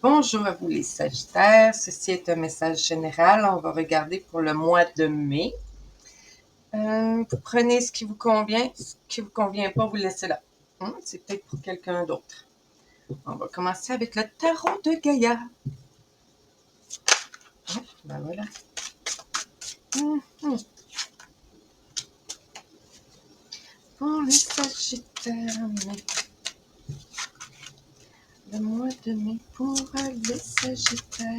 Bonjour à vous les Sagittaires, ceci est un message général, on va regarder pour le mois de mai. Vous prenez ce qui vous convient, ce qui ne vous convient pas, vous laissez là. C'est peut-être pour quelqu'un d'autre. On va commencer avec le tarot de Gaïa. Ben voilà. Pour les Sagittaires, le mois de mai pour les Sagittaires.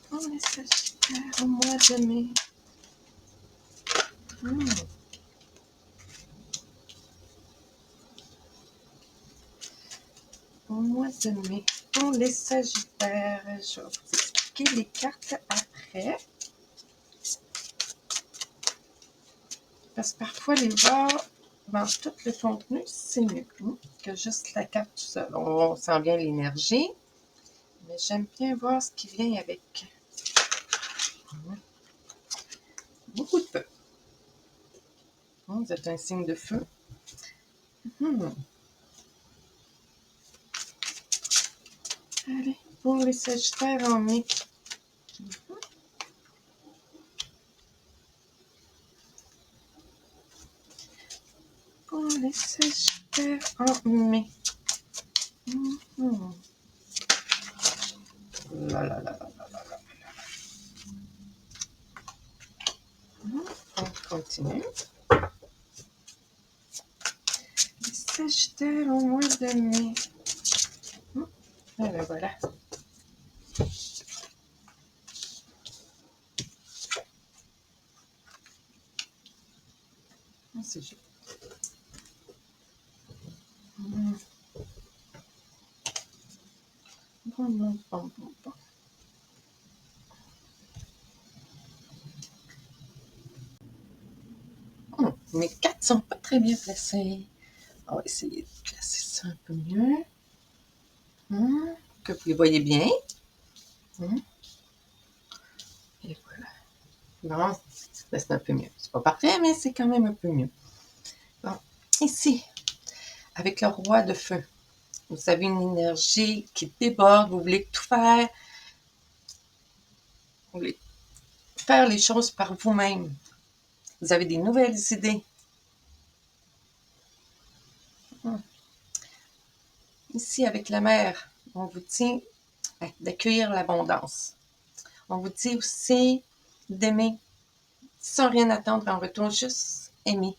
Pour les Sagittaires au mois de mai. Au mois de mai, pour les Sagittaires, je vais vous expliquer les cartes après. Parce que parfois, les voir dans tout le contenu, c'est mieux que juste la carte tout seul. On sent bien l'énergie, mais j'aime bien voir ce qui vient avec. Beaucoup de feu. Vous êtes un signe de feu. Allez, pour les Sagittaires en mai. Pour les Sagittaires en mai. Là, là, là, là, là, là, là. On continue. Les Sagittaires au mois de mai. Et ben voilà. C'est joli. Bon. Mes cartes sont pas très bien placées. On va essayer de placer ça un peu mieux. Que vous les voyez bien. Et voilà. Bon, c'est un peu mieux. C'est pas parfait, mais c'est quand même un peu mieux. Bon, ici, avec le roi de feu, vous avez une énergie qui déborde, vous voulez tout faire. Vous voulez faire les choses par vous-même. Vous avez des nouvelles idées. Ici, avec la mer, on vous dit d'accueillir l'abondance. On vous dit aussi d'aimer sans rien attendre en retour, juste aimer.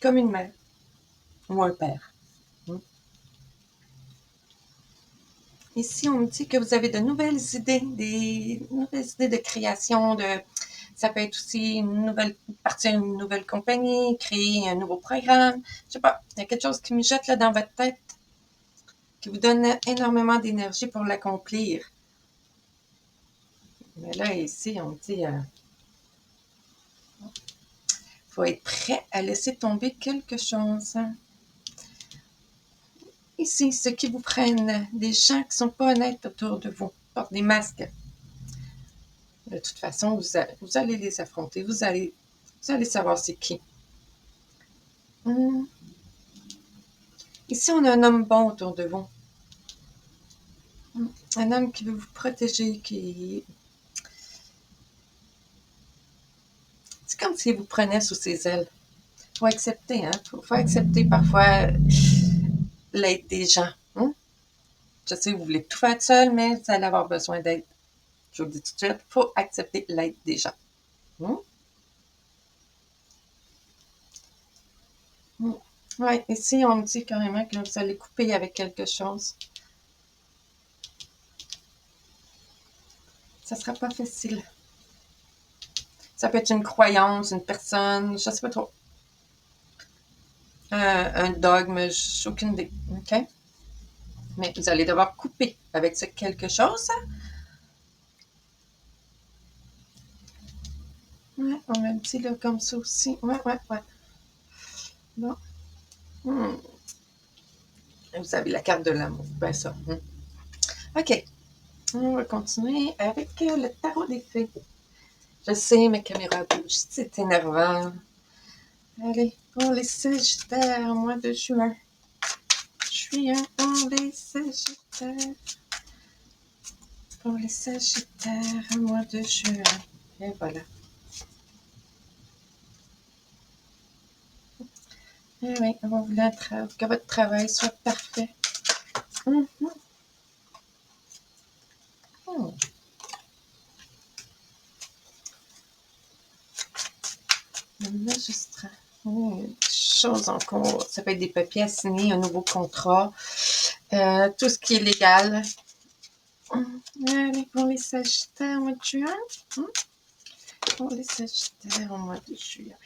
Comme une mère ou un père. Ici, on me dit que vous avez de nouvelles idées, des nouvelles idées de création, ça peut être aussi partir une nouvelle compagnie, créer un nouveau programme. Je sais pas, il y a quelque chose qui mijote là dans votre tête, qui vous donne énormément d'énergie pour l'accomplir. Mais là, ici, on me dit, faut être prêt à laisser tomber quelque chose. Ici, ceux qui vous prennent, des gens qui ne sont pas honnêtes autour de vous, portent des masques. De toute façon, vous allez les affronter, vous allez savoir c'est qui. Ici, on a un homme bon autour de vous. Un homme qui veut vous protéger, c'est comme s'il vous prenait sous ses ailes. Il faut accepter, faut accepter parfois l'aide des gens. Je sais, vous voulez tout faire seul, mais vous allez avoir besoin d'aide. Je vous le dis tout de suite, il faut accepter l'aide des gens. Oui, ici, on me dit carrément que vous allez couper avec quelque chose. Ça ne sera pas facile. Ça peut être une croyance, une personne, je ne sais pas trop. Un dogme, j'ai aucune idée. OK? Mais vous allez devoir couper avec ce quelque chose. Ouais, on met un petit là comme ça aussi. Ouais. Bon. Vous avez la carte de l'amour. Ben ça. OK. On va continuer avec le tarot des fées. Je sais, ma caméra bouge. C'est énervant. Allez, Pour les Sagittaires, mois de juin. Juin pour les Sagittaires. Pour les Sagittaires, mois de juin. Et voilà. Et oui, on voulait que votre travail soit parfait. Mm -hmm. Le magistrat. Choses en cours. Ça peut être des papiers à signer, un nouveau contrat, tout ce qui est légal. Allez, pour les Sagittaires au mois de juin. Pour les Sagittaires au mois de juillet.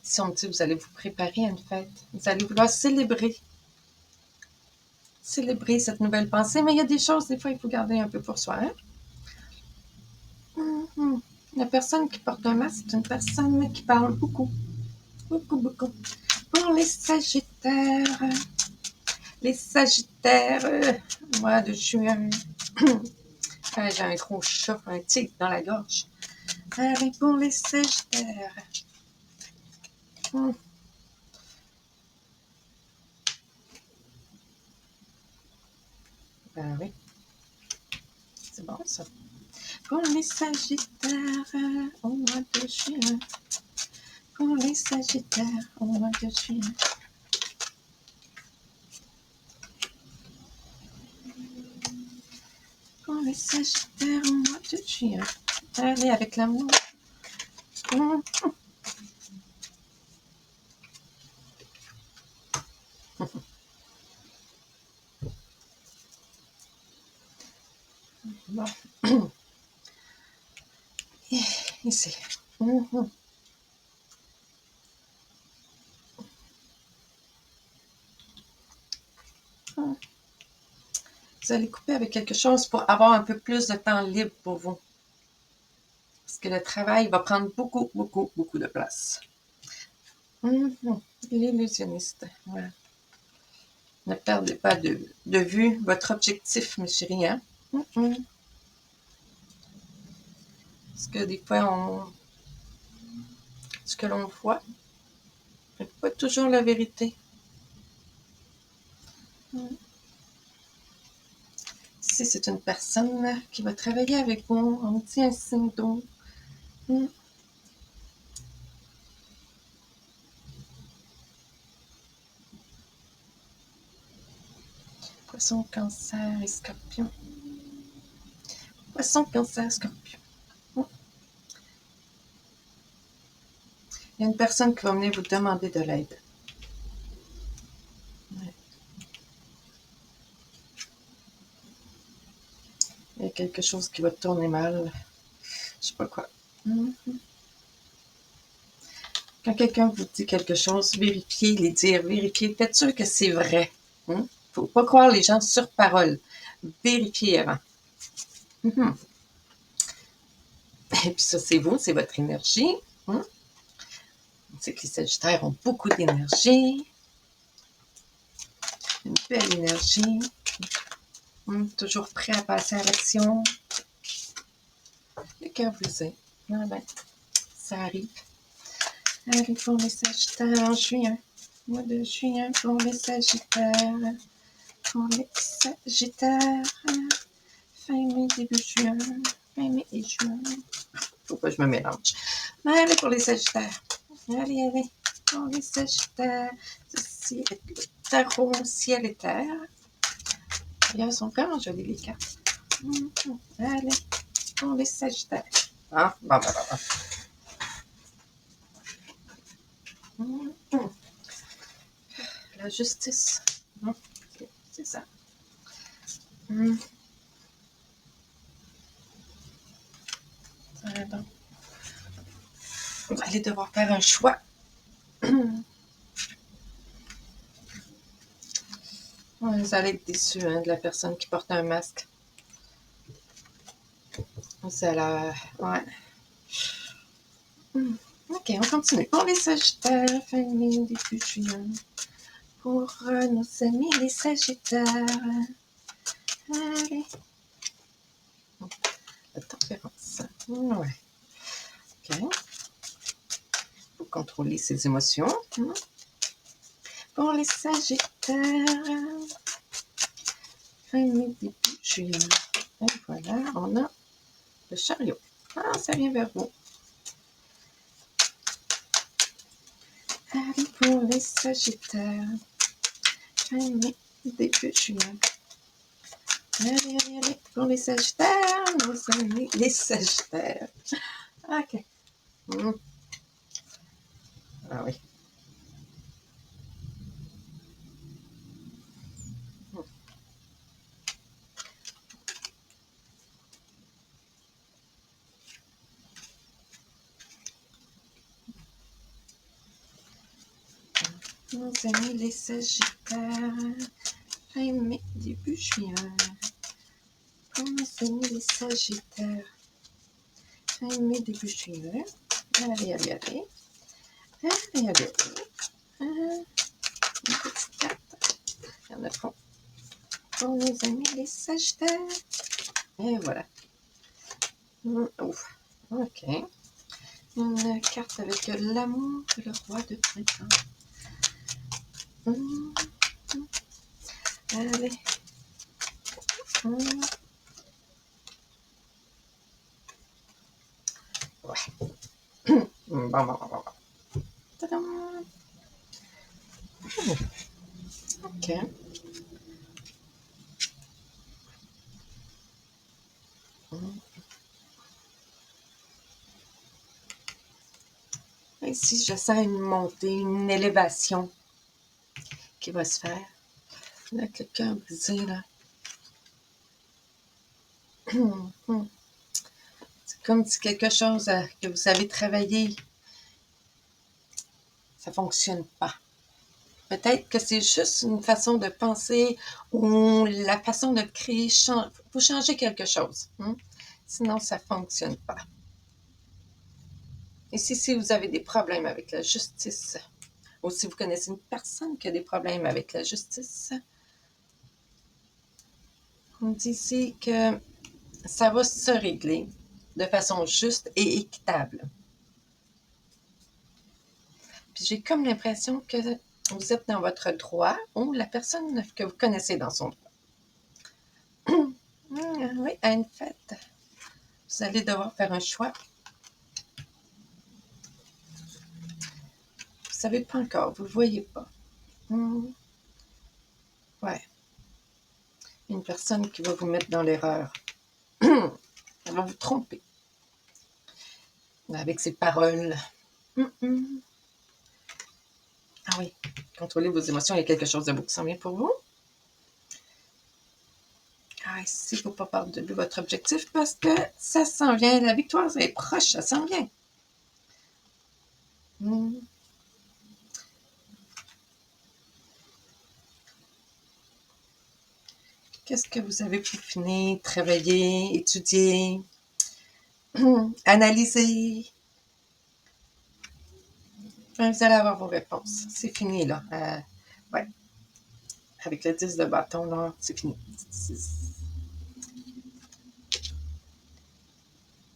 Si on me dit que vous allez vous préparer à une fête, vous allez vouloir célébrer cette nouvelle pensée, mais il y a des choses, des fois, il faut garder un peu pour soi. Hein? La personne qui porte un masque, c'est une personne qui parle beaucoup. Beaucoup, beaucoup. Pour les Sagittaires, mois de juin. J'ai un gros chat, un tigre dans la gorge. Allez, pour les Sagittaires. Ben oui. C'est bon, ça. Pour les Sagittaires, au mois de juin. Pour les Sagittaires, au mois de juin. Pour les Sagittaires, au mois de juin. Allez, avec l'amour. Bon. Ici. Vous allez couper avec quelque chose pour avoir un peu plus de temps libre pour vous. Parce que le travail va prendre beaucoup, beaucoup, beaucoup de place. L'illusionniste. Voilà. Ne perdez pas de vue votre objectif, mes chéris. Hein? Parce que des fois, ce que l'on voit n'est pas toujours la vérité. Si c'est une personne qui va travailler avec vous, on dit un signe d'eau. Poisson, Cancer et Scorpion. Poisson, Cancer, Scorpion. Il y a une personne qui va venir vous demander de l'aide. Ouais. Il y a quelque chose qui va tourner mal. Je sais pas quoi. Quand quelqu'un vous dit quelque chose, vérifiez les dires, vérifiez, faites sûr que c'est vrai. Faut pas croire les gens sur parole. Vérifiez avant. Et puis ça, c'est vous, c'est votre énergie. C'est que les Sagittaires ont beaucoup d'énergie. Une belle énergie. Toujours prêt à passer à l'action. Le cœur brisé. Ah ben, ça arrive. Allez, pour les Sagittaires en juin. Mois de juin pour les Sagittaires. Pour les Sagittaires. Fin mai, début juin. Fin mai et juin. Faut pas que je me mélange. Allez, pour les Sagittaires. Allez. Pour les Sagittaires. Ceci est le tarot ciel et terre. Elles sont vraiment jolies, les cartes. Allez, pour les Sagittaires. Bon. La justice. C'est ça. Donc, vous allez devoir faire un choix. Vous allez être déçus de la personne qui porte un masque. C'est la... Ouais. Ok, on continue. Pour les Sagittaires, fin mai, début juin. pour nos amis les Sagittaires. Allez. La tempérance. Ouais. OK. Faut contrôler ses émotions. Pour les Sagittaires. Fin mai, début juin. Et voilà, on a le chariot. Ah, ça vient vers vous. Allez, pour les Sagittaires. Fin mai, début juin. Allez, allez, allez, pour les Sagittaires, nos amis, les Sagittaires. OK. Ah oui. Nos amis, les Sagittaires. Fin mai, début juin. Pour nos amis, les Sagittaires. Fin mai, début juin. Allez, allez, allez. Allez, allez, allez. Une petite carte. Il y en a trop. Pour nos amis, les Sagittaires. Et voilà. Ouf. OK. Une carte avec l'amour et le roi de printemps. Allez. Ouais. Bon. Tadam. OK. Ici, je sens une montée, une élévation qui va se faire. Là, quelqu'un brisé, là. C'est comme si quelque chose que vous avez travaillé, ça ne fonctionne pas. Peut-être que c'est juste une façon de penser ou la façon de créer. Il faut changer quelque chose. Sinon, ça ne fonctionne pas. Et si vous avez des problèmes avec la justice, ou si vous connaissez une personne qui a des problèmes avec la justice, on dit ici que ça va se régler de façon juste et équitable. Puis j'ai comme l'impression que vous êtes dans votre droit ou la personne que vous connaissez dans son droit. Oui, à une fête, vous allez devoir faire un choix. Vous ne savez pas encore, vous ne le voyez pas. Ouais. Une personne qui va vous mettre dans l'erreur. Elle va vous tromper. Avec ses paroles. Ah oui, contrôlez vos émotions, il y a quelque chose de beau qui s'en vient pour vous. Ah, ici, il ne faut pas perdre de vue votre objectif parce que ça s'en vient. La victoire est proche, ça s'en vient. Qu'est-ce que vous avez peaufiné, travaillé, étudié, analysé? Vous allez avoir vos réponses. C'est fini, là. Ouais. Avec le 10 de bâton, là, c'est fini.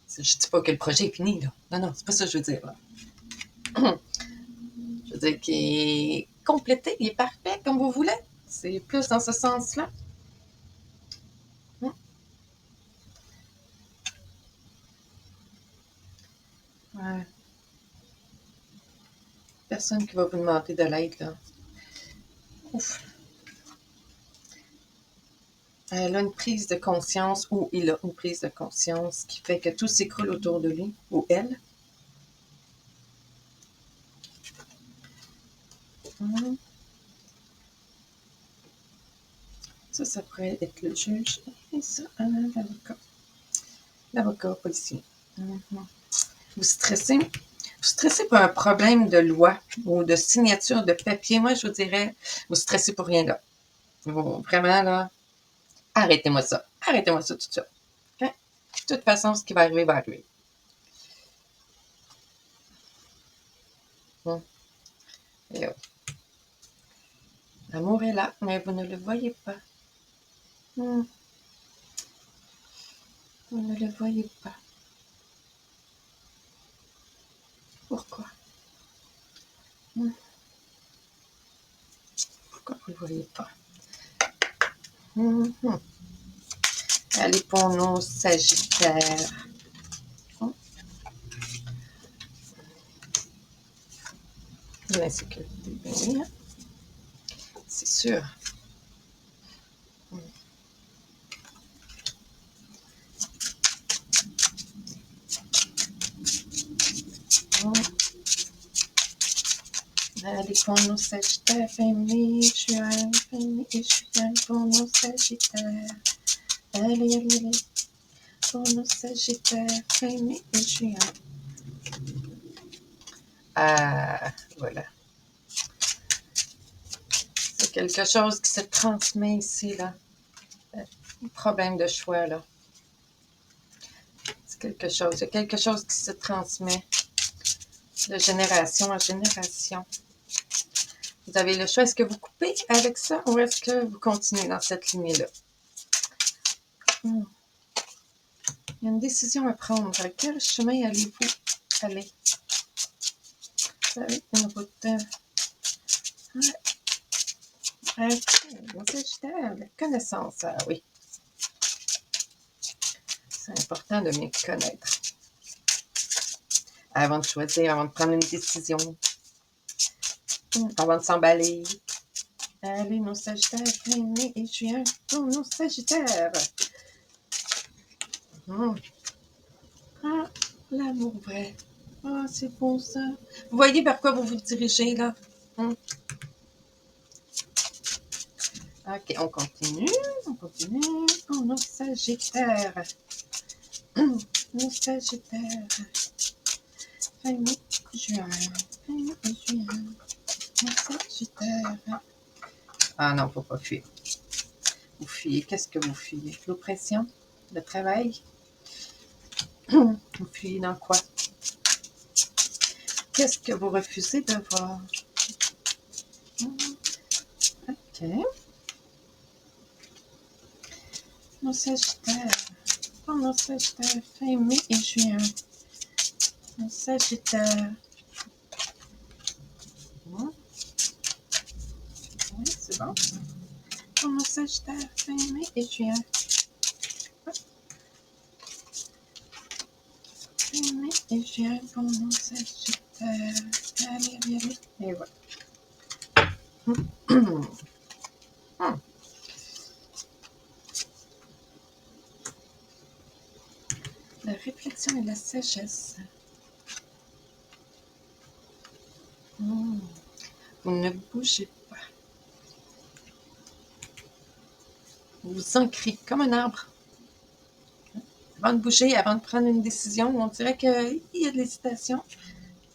Je ne dis pas que le projet est fini, là. Non, c'est pas ça que je veux dire, là. Je veux dire qu'il est complété, il est parfait, comme vous voulez. C'est plus dans ce sens-là. Ouais. Personne qui va vous demander de l'aide, là. Ouf. Elle a une prise de conscience, ou il a une prise de conscience qui fait que tout s'écroule autour de lui, ou elle. Ça pourrait être le juge. Et ça, l'avocat. L'avocat policier. Vous stressez. Vous stressez pour un problème de loi ou de signature de papier. Moi, je vous dirais, vous stressez pour rien là. Vraiment, là, arrêtez-moi ça. Arrêtez-moi ça tout de suite. Okay? De toute façon, ce qui va arriver va arriver. Et L'amour est là, mais vous ne le voyez pas. Vous ne le voyez pas. Pourquoi? Pourquoi vous ne le voyez pas? Allez pour nos Sagittaires. De l'insécurité, ben oui, hein? C'est sûr. Allez pour nos Sagittaires, fin mai, juin, pour nos Sagittaires. Allez, pour nos Sagittaires, fin mai et juin. Ah, voilà. C'est quelque chose qui se transmet ici, là. Problème de choix, là. C'est quelque chose. Il y a quelque chose qui se transmet de génération en génération. Vous avez le choix. Est-ce que vous coupez avec ça ou est-ce que vous continuez dans cette lignée-là? Il y a une décision à prendre. Quel chemin allez-vous aller? Vous avez une route. Ok, Sagittaire, la connaissance. Ah oui. C'est important de mieux connaître. Avant de choisir, avant de prendre une décision. Avant de s'emballer. Allez, nos Sagittaires, mai et juin pour nos Sagittaires. Ah, l'amour vrai. Ah, c'est beau ça. Vous voyez vers quoi vous vous dirigez là? Ok, on continue. pour nos Sagittaires. Nos Sagittaires. Fin mai, juin. Nos Sagittaires. Ah non, faut pas fuir. Vous fuyez. Qu'est-ce que vous fuyez? L'oppression? Le travail? Vous fuyez dans quoi? Qu'est-ce que vous refusez de voir? Ok. Nos Sagittaires. Pour nos Sagittaires, fin mai et juin. Nos Sagittaires. Oui, c'est bon. Pour nos Sagittaires, fin mai et juin. Fin mai et juin pour nos Sagittaires. Allez. Et voilà. La réflexion et la sagesse. Vous ne bougez pas. Vous vous ancrez comme un arbre. Avant de bouger, avant de prendre une décision, on dirait qu'il y a de l'hésitation.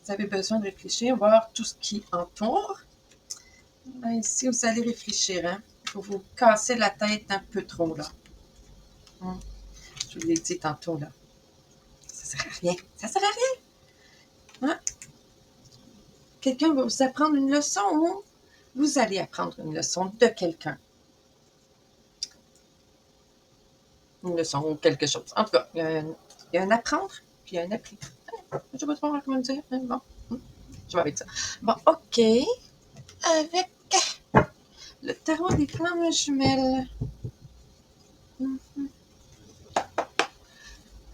Vous avez besoin de réfléchir, voir tout ce qui entoure. Ici, vous allez réfléchir. Hein? Pour vous casser la tête un peu trop, là. Je vous l'ai dit tantôt, là. Ça sert à rien. Ça sert à rien. Hein? Quelqu'un va vous apprendre une leçon ou vous allez apprendre une leçon de quelqu'un. Une leçon ou quelque chose. En tout cas, il y a un apprendre, puis il y a un appris. Je ne sais pas trop comment dire, mais bon. Je vais avec ça. Bon, OK. Avec le tarot des flammes jumelles.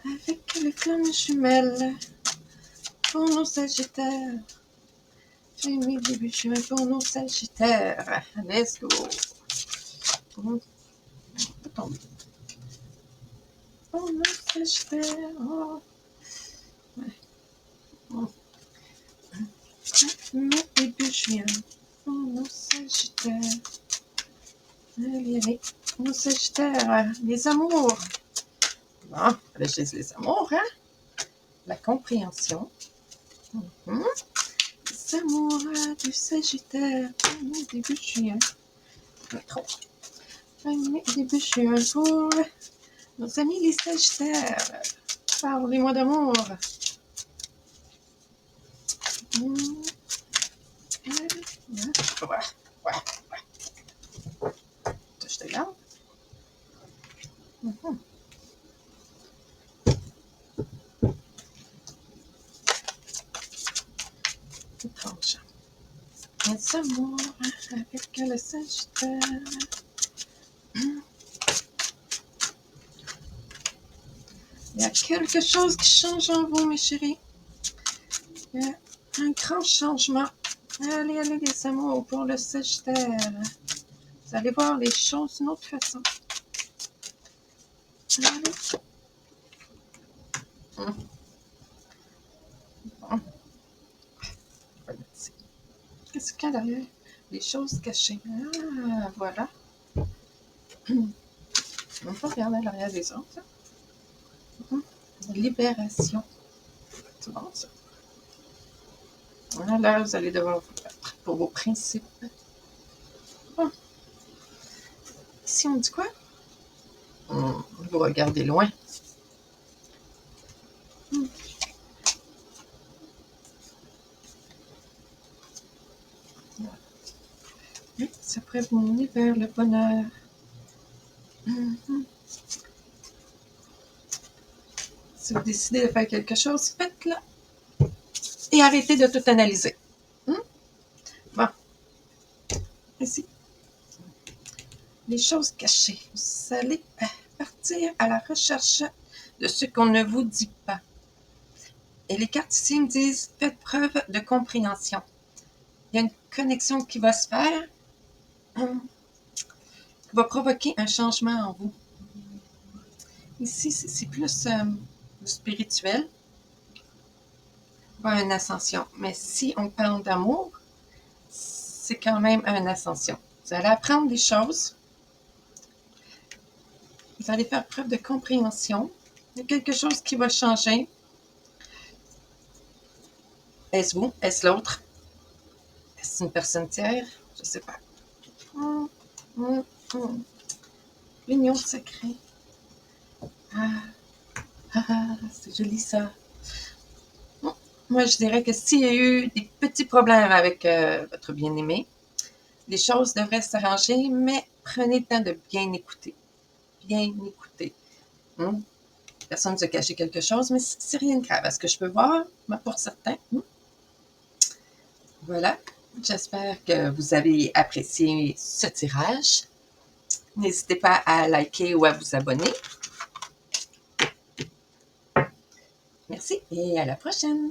Avec les flammes jumelles. Pour nos Sagittaires. Fin mai, début juin pour nos Sagittaires. Let's go. On peut tomber. Pour nos Sagittaires. Oh. Mai, début juin pour nos Sagittaires. Allez. Nos Sagittaires. Les amours. Bon, là, je dis les amours, hein? La compréhension. Les amours du Sagittaire. Début juin. Trop. Début juin pour nos amis les Sagittaires. Parlez-moi d'amour. Ouais. prince amour avec le Sagittaire. Il y a quelque chose qui change en vous, mes chéris. Il y a un grand changement. Allez, allez, les amours, pour le Sagittaire. Vous allez voir les choses d'une autre façon. Allez. Bon. Qu'est-ce qu'il y a derrière? Les choses cachées. Ah, voilà. On va regarder à l'arrière des autres. Libération. C'est bon, ça. Voilà, vous allez devoir vous battre pour vos principes. Bon. Ici, on dit quoi? Vous regardez loin. Oui, ça pourrait vous mener vers le bonheur. Si vous décidez de faire quelque chose, faites-le. Et arrêtez de tout analyser. Bon. Ici. Les choses cachées. Vous allez partir à la recherche de ce qu'on ne vous dit pas. Et les cartes ici me disent, faites preuve de compréhension. Il y a une connexion qui va se faire, qui va provoquer un changement en vous. Ici, c'est plus spirituel, pas une ascension. Mais si on parle d'amour, c'est quand même une ascension. Vous allez apprendre des choses. Vous allez faire preuve de compréhension. Il y a quelque chose qui va changer. Est-ce vous? Est-ce l'autre? Est-ce une personne tiers? Je ne sais pas. L'union sacrée. C'est joli ça. Moi, je dirais que s'il y a eu des petits problèmes avec votre bien-aimé, les choses devraient s'arranger, mais prenez le temps de bien écouter. Bien écouter. Personne ne se cache quelque chose, mais c'est rien de grave. Est-ce que je peux voir? Pour certains. Voilà. J'espère que vous avez apprécié ce tirage. N'hésitez pas à liker ou à vous abonner. Merci et à la prochaine!